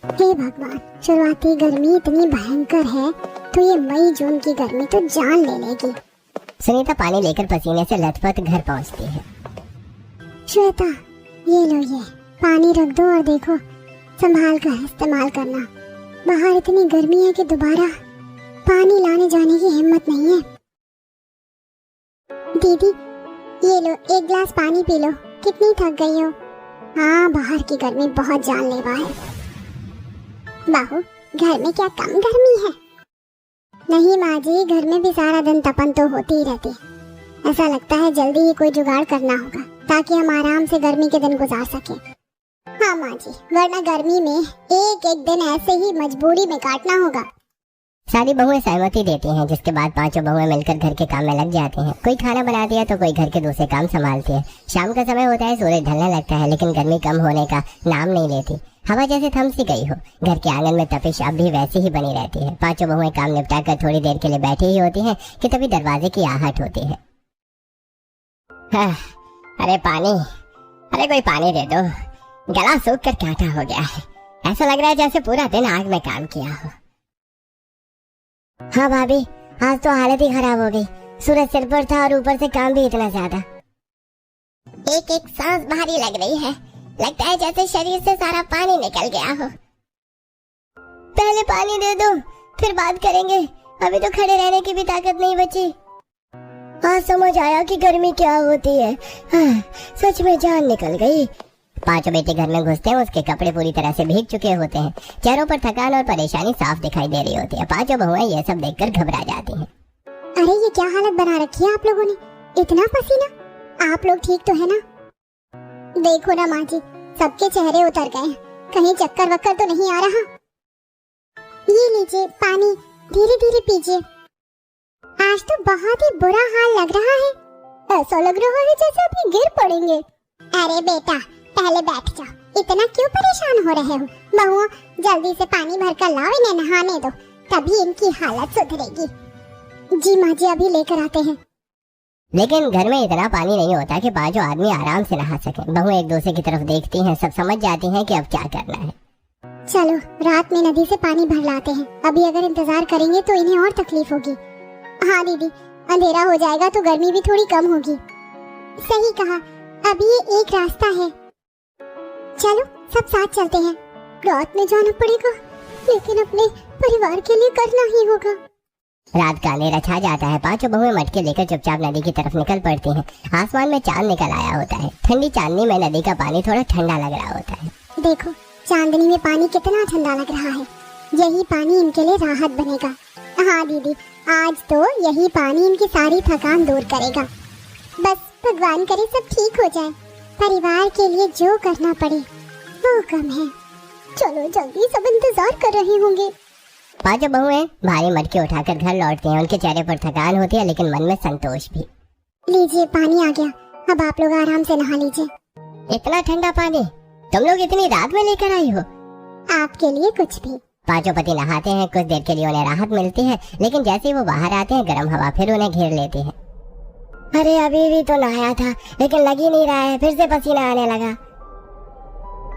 हे भगवान, शुरुआती गर्मी इतनी भयंकर है तो ये मई जून की गर्मी तो जान ले लेगी। सुनीता पानी लेकर पसीने से लथपथ घर पहुंचती है। श्वेता, ये लो, ये पानी रख दो और देखो संभाल कर इस्तेमाल करना। बाहर इतनी गर्मी है कि दोबारा पानी लाने जाने की हिम्मत नहीं है। दीदी, ये लो, एक गिलास पानी पी लो। कितनी थक गई हो? हाँ, बाहर की गर्मी बहुत जानलेवा है। बाहू, घर में क्या कम गर्मी है? नहीं माँ जी, घर में भी सारा दिन तपन तो होती ही रहती है। ऐसा लगता है जल्दी ही कोई जुगाड़ करना होगा ताकि हम आराम से गर्मी के दिन गुजार सके। हाँ माँ जी, वरना गर्मी में एक एक दिन ऐसे ही मजबूरी में काटना होगा। सारी बहुएं सहमति देती हैं, जिसके बाद पांचों बहुएं मिलकर घर के काम में लग जाती हैं। कोई खाना बनाती है तो कोई घर के दूसरे काम संभालती है। शाम का समय होता है, सूरज ढलने लगता है, लेकिन गर्मी कम होने का नाम नहीं लेती। हवा जैसे थम सी गई हो। घर के आंगन में तपिश अब भी वैसी ही बनी रहती है। पांचों बहुएं काम निपटाकर थोड़ी देर के लिए बैठी ही होती हैं कि तभी दरवाजे की आहट होती है। अरे पानी, अरे कोई पानी दे दो। गला सूख कर कांटा हो गया है। ऐसा लग रहा है जैसे पूरा दिन आग में काम किया हो। हाँ भाभी, आज तो हालत ही खराब हो गई। सूरज सिर पर था और ऊपर से काम भी इतना ज्यादा। एक एक सांस भारी लग रही है। लगता है जैसे शरीर से सारा पानी निकल गया हो। पहले पानी दे दो, फिर बात करेंगे। अभी तो खड़े रहने की भी ताकत नहीं बची। आज समझ आया कि गर्मी क्या होती है। सच में जान निकल गई। पांचों बेटे घर में घुसते हैं। उसके कपड़े पूरी तरह से भीग चुके होते हैं। चेहरों पर थकान और परेशानी साफ दिखाई दे रही होती है। पांचों बहुएं ये सब देखकर घबरा जाती हैं। अरे ये क्या हालत बना रखी है आप लोगों ने? इतना पसीना? आप लोग ठीक तो है ना? देखो ना माँ जी, सबके चेहरे उतर गए। कहीं चक्कर वक्कर तो नहीं आ रहा? ये लीजिए पानी, धीरे धीरे पीजिए। आज तो बहुत ही बुरा हाल लग रहा है। ऐसा लग रहा है जैसे अभी गिर पड़ेंगे। अरे बेटा, पहले बैठ जाओ। इतना क्यों परेशान हो रहे हो? बहुओं, जल्दी से पानी भरकर लाओ, इन्हें नहाने दो, तभी इनकी हालत सुधरेगी। जी माँ जी, अभी लेकर आते हैं। लेकिन घर में इतना पानी नहीं होता कि पांचों आदमी आराम से नहा सके। बहुएं एक दूसरे की तरफ देखती हैं। सब समझ जाती हैं कि अब क्या करना है। चलो रात में नदी से पानी भर लाते हैं। अभी अगर इंतजार करेंगे तो इन्हें और तकलीफ होगी। हाँ दीदी, अंधेरा हो जाएगा तो गर्मी भी थोड़ी कम होगी। सही कहा, अभी ये एक रास्ता है। चलो सब साथ चलते हैं। रात में जाना पड़ेगा, लेकिन अपने परिवार के लिए करना ही होगा। रात का अंधेरा छा जाता है। पांचों बहुएं मटके लेकर चुपचाप नदी की तरफ निकल पड़ती हैं। आसमान में चांद निकल आया होता है। ठंडी चांदनी में नदी का पानी थोड़ा ठंडा लग रहा होता है। देखो, चांदनी में पानी कितना ठंडा लग रहा है। यही पानी इनके लिए राहत बनेगा। हाँ दीदी, आज तो यही पानी इनकी सारी थकान दूर करेगा। बस भगवान करे सब ठीक हो जाए। परिवार के लिए जो करना पड़े वो कम है। चलो जल्दी, सब इंतजार कर रहे होंगे। पांचों बहुएं भारी मटके उठाकर घर लौटती हैं। उनके चेहरे पर थकान होती है, लेकिन मन में संतोष भी। लीजिए पानी आ गया, अब आप लोग आराम से नहा लीजिए। इतना ठंडा पानी तुम लोग इतनी रात में लेकर आई हो? आपके लिए कुछ भी। पांचों पति नहाते हैं। कुछ देर के लिए उन्हें राहत मिलती है, लेकिन जैसे ही वो बाहर आते हैं गर्म हवा फिर उन्हें घेर लेती है। अरे अभी भी तो नहाया था, लेकिन लग ही नहीं रहा है। फिर से पसीना आने लगा।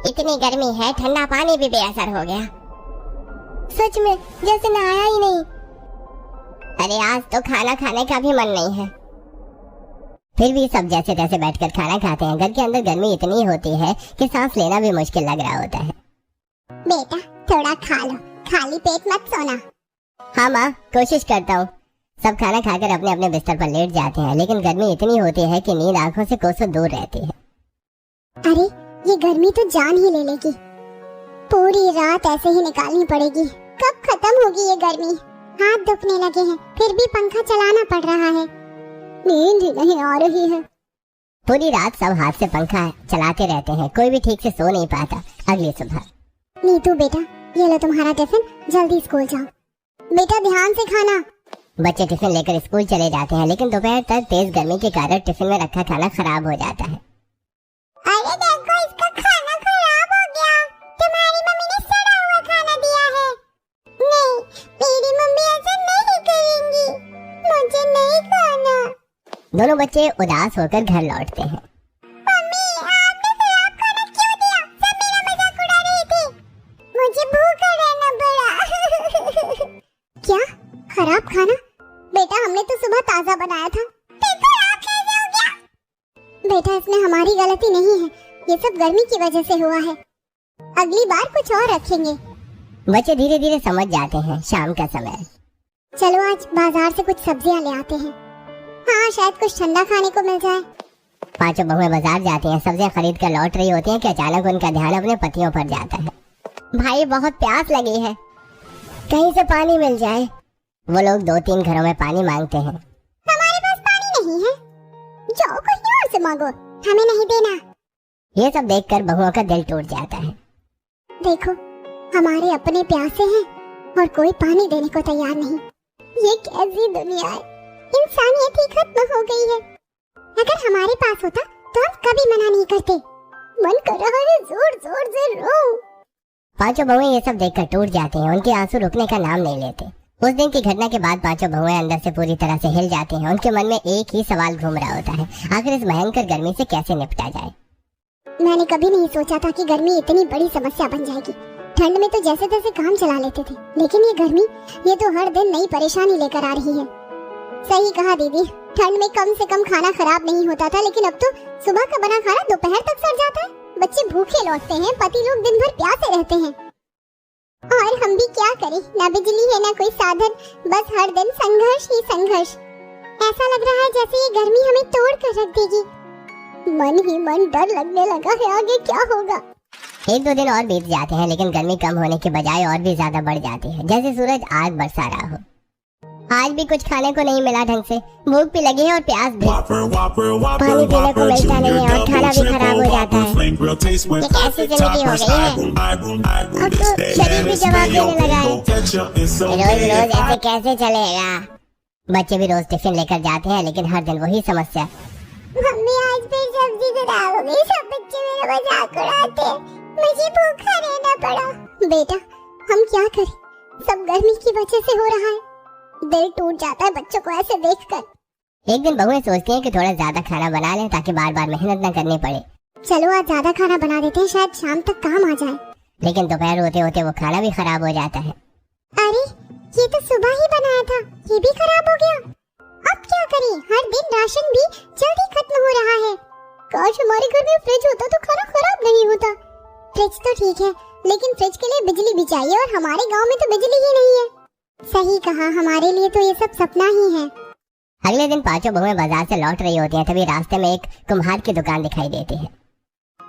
इतनी गर्मी है, ठंडा पानी भी बेअसर हो गया। सच में जैसे नहाया ही नहीं। अरे आज तो खाना खाने का भी मन नहीं है। फिर भी सब जैसे तैसे बैठकर खाना खाते हैं। घर के अंदर गर्मी इतनी होती है कि सांस लेना भी मुश्किल लग रहा होता है। बेटा थोड़ा खा लो, खाली पेट मत सोना। हाँ माँ, कोशिश करता हूँ। सब खाना खाकर अपने अपने बिस्तर पर लेट जाते हैं, लेकिन गर्मी इतनी होती है कि नींद आंखों से कोसों दूर रहती है। अरे ये गर्मी तो जान ही ले लेगी। पूरी रात ऐसे ही निकालनी पड़ेगी। कब खत्म होगी ये गर्मी? हाथ दुखने लगे हैं, फिर भी पंखा चलाना पड़ रहा है। नींद ही नहीं आ रही है। पूरी रात सब हाथ से पंखा चलाते रहते हैं। कोई भी ठीक से सो नहीं पाता। अगली सुबह, नीतू बेटा, ये लो तुम्हारा टिफिन, जल्दी स्कूल जाओ। बेटा ध्यान से खाना। बच्चे टिफिन लेकर स्कूल चले जाते हैं, लेकिन दोपहर तक तेज गर्मी के कारण टिफिन में रखा खाना खराब हो जाता है। अरे देखो, इसका खाना खराब हो गया। तुम्हारी मम्मी ने सड़ा हुआ खाना दिया है। नहीं, मेरी मम्मी ऐसा नहीं करेंगी। मुझे नहीं खाना। दोनों बच्चे उदास होकर घर लौटते हैं। मम्मी, आपने खराब खाना क्यों दिया? सब मेरा मजाक उड़ा रही थी। मुझे मुझे भूखा रहना पड़ा। क्या खराब खाना? बेटा हमने तो सुबह ताजा बनाया था। देखो आप कैसे हो गया? बेटा इसमें हमारी गलती नहीं है, ये सब गर्मी की वजह से हुआ है। अगली बार कुछ और रखेंगे। बच्चे धीरे धीरे समझ जाते हैं। शाम का समय। चलो आज बाजार से कुछ सब्जियां ले आते हैं। हाँ शायद कुछ ठंडा खाने को मिल जाए। पांचों बहुएं बाजार जाती हैं। सब्जियां खरीद कर लौट रही होती हैं कि अचानक उनका ध्यान अपने पतियों पर जाता है। भाई बहुत प्यास लगी है, कहीं से पानी मिल जाए। वो लोग 2-3 घरों में पानी मांगते हैं। हमारे पास पानी नहीं है, जाओ कहीं और से मांगो, हमें नहीं देना। ये सब देखकर बहुओं का दिल टूट जाता है। देखो हमारे अपने प्यासे हैं और कोई पानी देने को तैयार नहीं। ये कैसी दुनिया है, इंसानियत ही खत्म हो गई है। अगर हमारे पास होता तो हम कभी मना नहीं करते। मन कर रहा है जोर जोर से रो। पांचों बहुएं ये सब देखकर टूट जाते हैं। उनके आंसू रुकने का नाम नहीं लेते। उस दिन की घटना के बाद पांचों बहुएं अंदर से पूरी तरह से हिल जाती हैं। उनके मन में एक ही सवाल घूम रहा होता है, आखिर इस भयंकर गर्मी से कैसे निपटा जाए। मैंने कभी नहीं सोचा था कि गर्मी इतनी बड़ी समस्या बन जाएगी। ठंड में तो जैसे तैसे काम चला लेते थे, लेकिन ये गर्मी, ये तो हर दिन नई परेशानी लेकर आ रही है। सही कहा दीदी, ठंड में कम से कम खाना खराब नहीं होता था, लेकिन अब तो सुबह का बना खाना दोपहर तक सड़ जाता है। बच्चे भूखे लौटते हैं, पति लोग दिन भर प्यासे रहते हैं। और हम भी क्या करें, ना बिजली है ना कोई साधन, बस हर दिन संघर्ष ही संघर्ष। ऐसा लग रहा है जैसे ये गर्मी हमें तोड़ कर रख देगी। मन ही मन डर लगने लगा है, आगे क्या होगा। 1-2 दिन और बीत जाते हैं, लेकिन गर्मी कम होने के बजाय और भी ज्यादा बढ़ जाती है, जैसे सूरज आग बरसा रहा हो। आज भी कुछ खाने को नहीं मिला ढंग से, भूख भी लगी है और प्यास भी। पानी पीने को मिलता नहीं है और खाना भी खराब हो जाता है। ये कैसी जिंदगी हो गई है। अब तो शरीर भी जवाब देने लगा है। रोज रोज ऐसे कैसे चलेगा। बच्चे भी रोज टिफिन लेकर जाते हैं, लेकिन हर दिन वही समस्या। मम्मी आज फिर सब्जी खराब हो गई, सब बच्चे मेरा मजाक उड़ाते हैं, मुझे भूखा रहना पड़ा। बेटा हम क्या करें, सब गर्मी की वजह से हो रहा है। दिल टूट जाता है बच्चों को ऐसे देखकर। एक दिन बहुएं सोचती हैं कि थोड़ा ज्यादा खाना बना लें ताकि बार बार मेहनत न करनी पड़े। चलो आज ज्यादा खाना बना देते हैं, शायद शाम तक काम आ जाए। लेकिन दोपहर होते होते वो खाना भी खराब हो जाता है। अरे ये तो सुबह ही बनाया था, ये भी खराब हो गया। अब क्या करें, हर दिन राशन भी जल्दी खत्म हो रहा है। काश हमारे घर में फ्रिज होता तो खाना खराब नहीं होता। फ्रिज तो ठीक है, लेकिन फ्रिज के लिए बिजली भी चाहिए और हमारे गांव में तो बिजली ही नहीं है। सही कहा, हमारे लिए तो ये सब सपना ही है। अगले दिन पांचों बहुएं बाजार से लौट रही होती हैं, तभी रास्ते में एक कुम्हार की दुकान दिखाई देती है।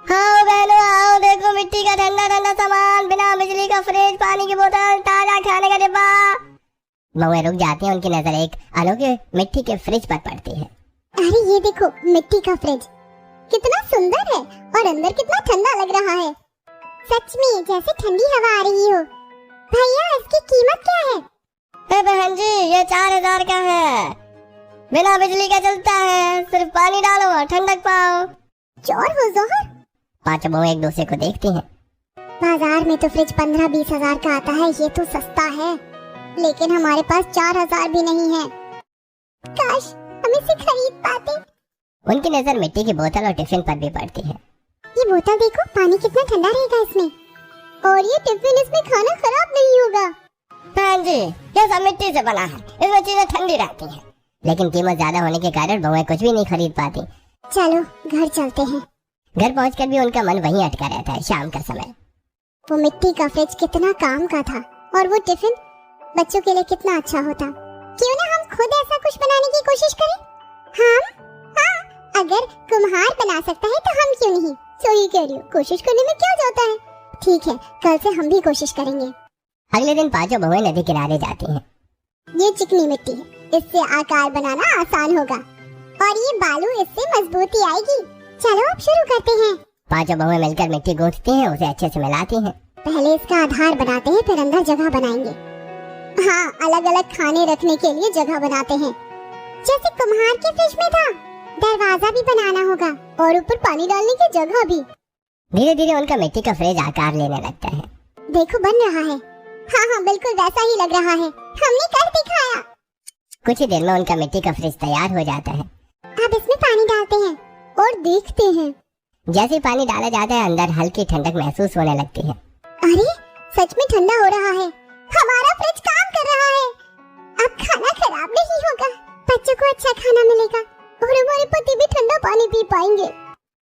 हाँ बहनों आओ, देखो मिट्टी का ठंडा ठंडा सामान, बिना बिजली का फ्रिज, पानी की बोतल, ताजा खाने का डिब्बा। बहुएं रुक जाती हैं, उनकी नजर एक अनोखे मिट्टी के फ्रिज पर पड़ती है। अरे ये देखो मिट्टी का फ्रिज, कितना सुंदर है और अंदर कितना ठंडा लग रहा है। सच में जैसे ठंडी हवा आ रही हो। भैया इसकी कीमत क्या है? बहन जी ये 4000 का है, बिना बिजली का चलता है, सिर्फ पानी डालो और ठंडक पाओ। 4000? पांचों बहुएं एक दूसरे को देखती हैं। बाजार में तो फ्रिज 15-20 हजार का आता है, ये तो सस्ता है, लेकिन हमारे पास 4000 भी नहीं है। काश हम इसे खरीद पाते। उनकी नजर मिट्टी की बोतल और टिफिन पर भी पड़ती है। ये बोतल देखो, पानी कितना ठंडा रहेगा इसमें, और ये टिफिन, इसमें खाना खराब नहीं होगा। बहन जी ये सब मिट्टी से बना है, इसमें चीजें ठंडी रहती हैं, लेकिन कीमत ज्यादा होने के कारण बहुएं कुछ भी नहीं खरीद पाती। चलो घर चलते हैं। घर पहुंचकर भी उनका मन वहीं अटका रहता है। शाम का समय। वो मिट्टी का फ्रिज कितना काम का था, और वो टिफिन बच्चों के लिए कितना अच्छा होता। क्यों ना हम खुद ऐसा कुछ बनाने की कोशिश करें? हाँ, अगर कुम्हार बना सकता है तो हम क्यों नहीं। सही कह रही हो, कोशिश करने में क्या जाता है। ठीक है, कल से हम भी कोशिश करेंगे। अगले दिन पांचों बहुएं नदी किनारे जाती हैं। ये चिकनी मिट्टी है, इससे आकार बनाना आसान होगा, और ये बालू, इससे मजबूती आएगी। चलो अब शुरू करते हैं। पांचों बहुएं मिलकर मिट्टी गूंथती हैं, उसे अच्छे से मिलाती हैं। पहले इसका आधार बनाते हैं, फिर अंदर जगह बनाएंगे। हाँ, अलग अलग खाने रखने के लिए जगह बनाते हैं, जैसे कुम्हार के फ्रिज में था। दरवाजा भी बनाना होगा और ऊपर पानी डालने की जगह भी। धीरे धीरे उनका मिट्टी का फ्रिज आकार लेने लगता है। देखो बन रहा है। हाँ, बिल्कुल वैसा ही लग रहा है, हमने कर दिखाया। कुछ ही देर में उनका मिट्टी का फ्रिज तैयार हो जाता है। अब इसमें पानी डालते हैं और देखते हैं। जैसे ही पानी डाला जाता है, अंदर हल्की ठंडक महसूस होने लगती है। अरे सच में ठंडा हो रहा है। हमारा फ्रिज काम कर रहा है। अब खाना खराब नहीं होगा, बच्चों को अच्छा खाना मिलेगा और हमारे पति भी ठंडा पानी पी पाएंगे।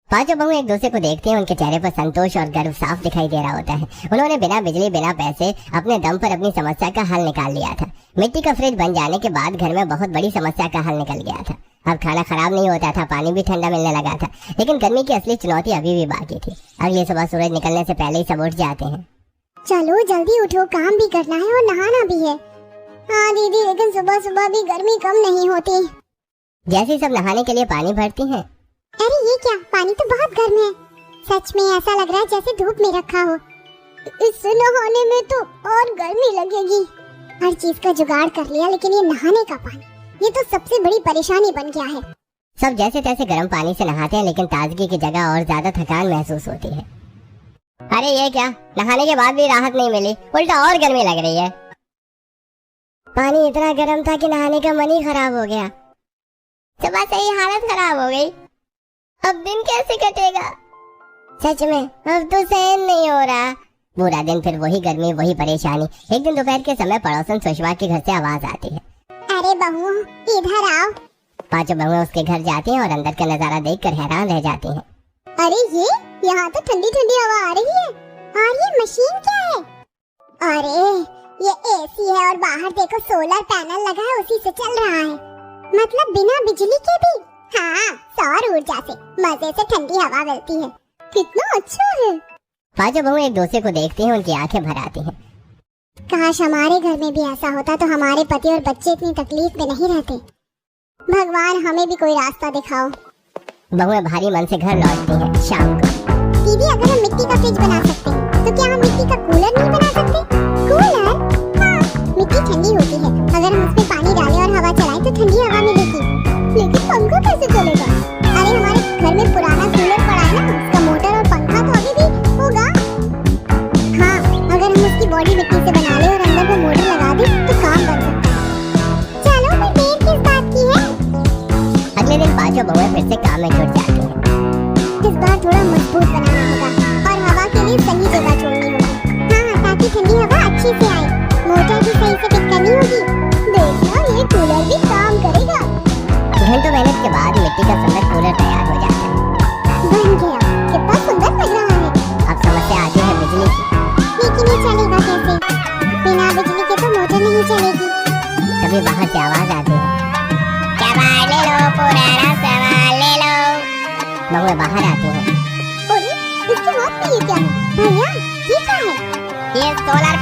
पांचों बहू एक दूसरे को देखती हैं, उनके चेहरे पर संतोष और गर्व साफ दिखाई दे रहा होता है। उन्होंने बिना बिजली बिना पैसे अपने दम पर अपनी समस्या का हल निकाल लिया था। मिट्टी का फ्रिज बन जाने के बाद घर में बहुत बड़ी समस्या का हल निकल गया था। अब खाना खराब नहीं होता था, पानी भी ठंडा मिलने लगा था। लेकिन गर्मी की असली चुनौती अभी भी बाकी थी। अगली सुबह सूरज निकलने से पहले ही सब उठ जाते हैं। चलो जल्दी उठो, काम भी करना है और नहाना भी है। हाँ दीदी, लेकिन सुबह सुबह भी गर्मी कम नहीं होती। जैसे सब नहाने के लिए पानी भरती हैं। अरे ये क्या, पानी तो बहुत गर्म है। सच में ऐसा लग रहा है जैसे धूप में रखा हो। इससे नहाने में तो और गर्मी लगेगी। हर चीज का जुगाड़ कर लिया, लेकिन ये नहाने का पानी, ये तो सबसे बड़ी परेशानी बन गया है। सब जैसे तैसे गर्म पानी से नहाते हैं, लेकिन ताजगी की जगह और ज्यादा थकान महसूस होती है। अरे ये क्या, नहाने के बाद भी राहत नहीं मिली, उल्टा और गर्मी लग रही है। पानी इतना गर्म था कि नहाने का मन ही खराब हो गया। सुबह से ही हालत खराब हो गई। अब दिन कैसे कटेगा? सच में अब तो सहन नहीं हो रहा। पूरा दिन फिर वही गर्मी, वही परेशानी। एक दिन दोपहर के समय पड़ोसन सुषमा के घर से आवाज आती है। अरे बहू, इधर आओ। पांचों बहुएं उसके घर जाती हैं और अंदर का नजारा देखकर हैरान रह जाती हैं। अरे ये, यहाँ तो ठंडी ठंडी हवा आ रही है। और ये मशीन क्या है? अरे ये एसी है और बाहर देखो सोलर पैनल लगा है, उसी से चल रहा है। मतलब बिना बिजली के भी। हाँ, सौर ऊर्जा से मजे से ठंडी हवा मिलती है। कितना अच्छा है। पांचों बहुएं एक दूसरे को देखती हैं, उनकी आंखें भर आती हैं। काश हमारे घर में भी ऐसा होता तो हमारे पति और बच्चे इतनी तकलीफ में नहीं रहते। भगवान हमें भी कोई रास्ता दिखाओ। बहुएं भारी मन से घर लौटती हैं। शाम को दीदी, अगर हम मिट्टी का फ्रिज बना सकते हैं तो क्या हम मिट्टी का कूलर नहीं बना सकते? कूलर? हाँ, मिट्टी ठंडी होती है। अगर हम उसमें पानी डालें और हवा चलाएं तो ठंडी हवा मिलेगी। लेकिन पंखा कैसे चलेगा? अरे हमारे घर में पुराना कूलर पड़ा है ना, उसका मोटर और पंखा तो अभी भी होगा। हाँ, अगर हम उसकी बॉडी मिट्टी से बना ले और अंदर वो मोटर लगा दे तो काम बन सकता है। चलो, फिर देर किस बात की है? अगले दिन पांचों बहुएं फिर से काम में जुट जाती हैं। इस बार थोड़ा मजबूत बनाना होगा और हवा के लिए सही जगह छोड़नी होगी। हाँ, ताकि ठंडी हवा अच्छे से आए। मोटर भी सही से फिट करनी होगी। देखना, ये कूलर भी काम करेगा। घंटों मेहनत के बाद मिट्टी का सुंदर कूलर तैयार हो जाता है। बन गया, कितना सुंदर लग रहा है। अब समस्या आती है बिजली की। लेकिन ये चलेगा कैसे? बिना बिजली के तो मोटर नहीं चलेगी। तभी बाहर से आवाज आती है। सामान ले लो, पुराना सामान ले लो। बहुएं बाहर आती हैं। अरे, इसके हाथ में ये क्या है? भैया, ये क्या है? ये सोलर